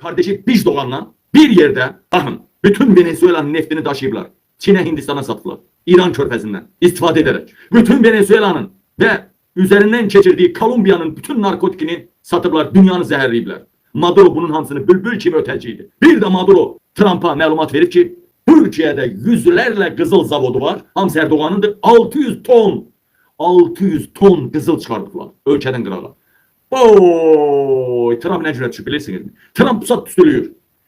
kardeşi Biz Doğan'la bir yerde bakın bütün Venezuela'nın neftini taşıyıplar. Çin'e, Hindistan'a sattılar. İran körfezinden istifade ederek. Bütün Venezuela'nın ve üzerinden geçirdiği Kolombiya'nın bütün narkotikini satıplar, dünyanı zehirleyipler. Maduro bunun hamısını bülbül kimi öteciydi. Bir de Maduro Trump'a məlumat verip ki Türkiye'de yüzlerle kızıl zavodu var. Hamsi Erdoğan'ındır. 600 ton kızıl çıkardılar ölkeden qırağa. Oy, Trump ne cürət düşüb bilirsiniz mi? Trump pusat tüstülüyor.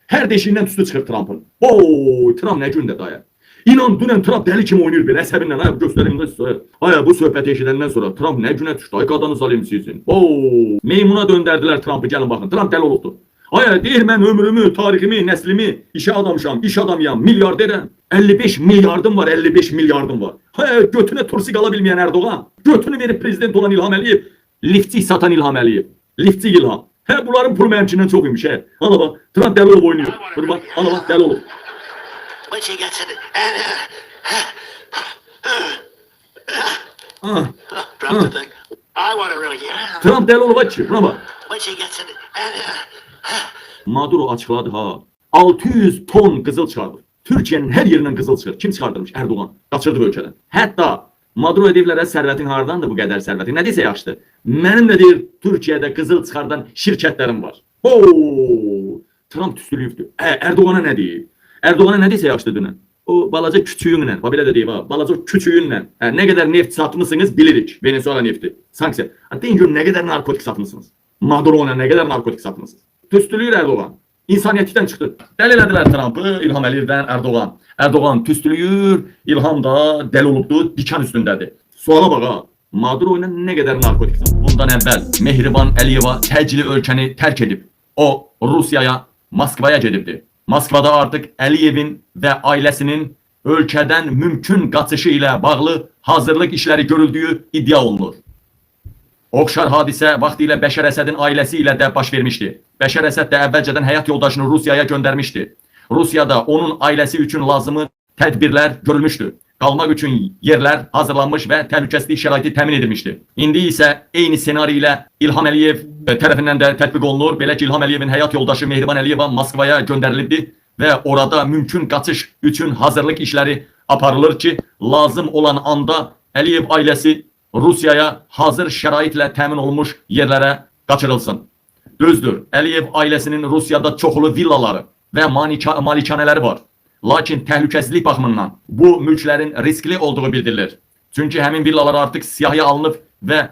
Her deşiğinden tüstü çıkır Trump'ın. Oy, Trump ne cüründə daya. İnan dünən Trump deli kimi oynuyor belə əsəbinlə. Ay göstərim size. Ay bu söhbəti eşidəndən sonra Trump ne cürət düşdü. Ay qadanı salayım sizin. Oo, meymuna döndərdilər Trump'ı. Gəlin baxın. Trump deli olubdu. Ay deyir mən ömrümü, tariximi, nəslimi işe adamışam, iş adamıyam, milyarderəm. 55 milyardım var, 55 milyardım var. Hay götüne tursik alabilmeyen Erdoğan. Götünü verip prezident olan İlham Əliyev. Lifti satan İlham Əliyev. Lifti İlham. He bunların pulu mənimkindən çok iyiymiş he. Ana bak Trump deli olup oynuyor. Dur bak ana bak deli olup. Trump deli olup açıyor. Buna bak. Maduro açıkladı ha. 600 ton kızıl çıkardı. Türkiye'nin her yerinden kızıl çıkar. Kim çıkardırmış? Erdoğan. Kaçırdı ülkeden. Hatta Maduro ediblərə sərvətin hardandır bu qədər sərvətin? Nə desə yaxşıdır. Mənim də deyir Türkiye'de kızıl çıxardan şirketlerim var. Oo! Trump tüstülüyübdür. Erdoğan'a ne deyib? Erdoğan'a ne desə yaxşıdır dünən? O balaca küçüğünlə, belə də deyib ha, balaca küçüğünlə. Ne kadar neft satmışsınız bilirik. Venezuela nefti. Sanksiya. Deyin gör ne kadar narkotik satmışsınız. Maduro'na ne kadar narkotik satmışsınız. Tüstülüyür Erdoğan. İnsaniyetlikten çıktı. Dəlilədilər Trump'ı, İlham Əliyevdən Erdoğan. Erdoğan tüstülüyür, İlham da deli olubdu, dikan üstündədir. Suala bak ha. Maduro ile ne kadar narkotik satdı. Bundan əvvəl Mehriban Əliyeva təcili ölkəni terk edib. O Rusya'ya, Moskva'ya gedibdi. Moskvada artık Əliyevin ve ailesinin ölkədən mümkün qaçışı ile bağlı hazırlık işleri görüldüğü iddia olunur. Oxşar hadisə vaxtilə Bəşər Əsədin ailəsi ilə də baş vermişdi. Bəşər Əsəd də əvvəlcədən həyat yoldaşını Rusiyaya göndərmişdi. Rusiyada onun ailəsi üçün lazımı tədbirlər görülmüşdü. Qalmaq üçün yerlər hazırlanmış və təhlükəsizlik şəraiti təmin edilmişdi. İndi isə eyni senari ilə İlham Əliyev tərəfindən də tətbiq olunur. Belə ki İlham Əliyevin həyat yoldaşı Mehriban Əliyeva Moskvaya göndərilibdi və orada mümkün qaçış üçün hazırlıq işləri aparılır ki, lazım olan anda Əliyev ailəsi Rusya'ya hazır şəraitle təmin olmuş yerlere kaçırılsın. Düzdür, Əliyev ailesinin Rusya'da çoxlu villaları ve malikanələri var. Lakin təhlükəsizlik baxımından bu mülklərin riskli olduğu bildirilir. Çünkü həmin villalar artık siyahıya alınıb ve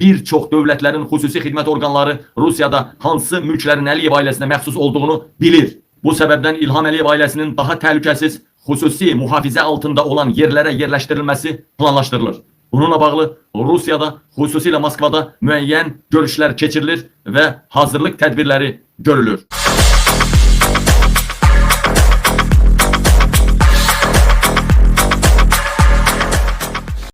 bir çox dövlətlərin xüsusi xidmət orqanları Rusya'da hansı mülklərin Əliyev ailəsinə məxsus olduğunu bilir. Bu səbəbdən İlham Əliyev ailesinin daha təhlükəsiz, xüsusi mühafizə altında olan yerlere yerləşdirilməsi planlaşdırılır. Bununla bağlı Rusya'da, xüsusilə Moskvada müəyyən görüşlər keçirilir və hazırlık tədbirləri görülür.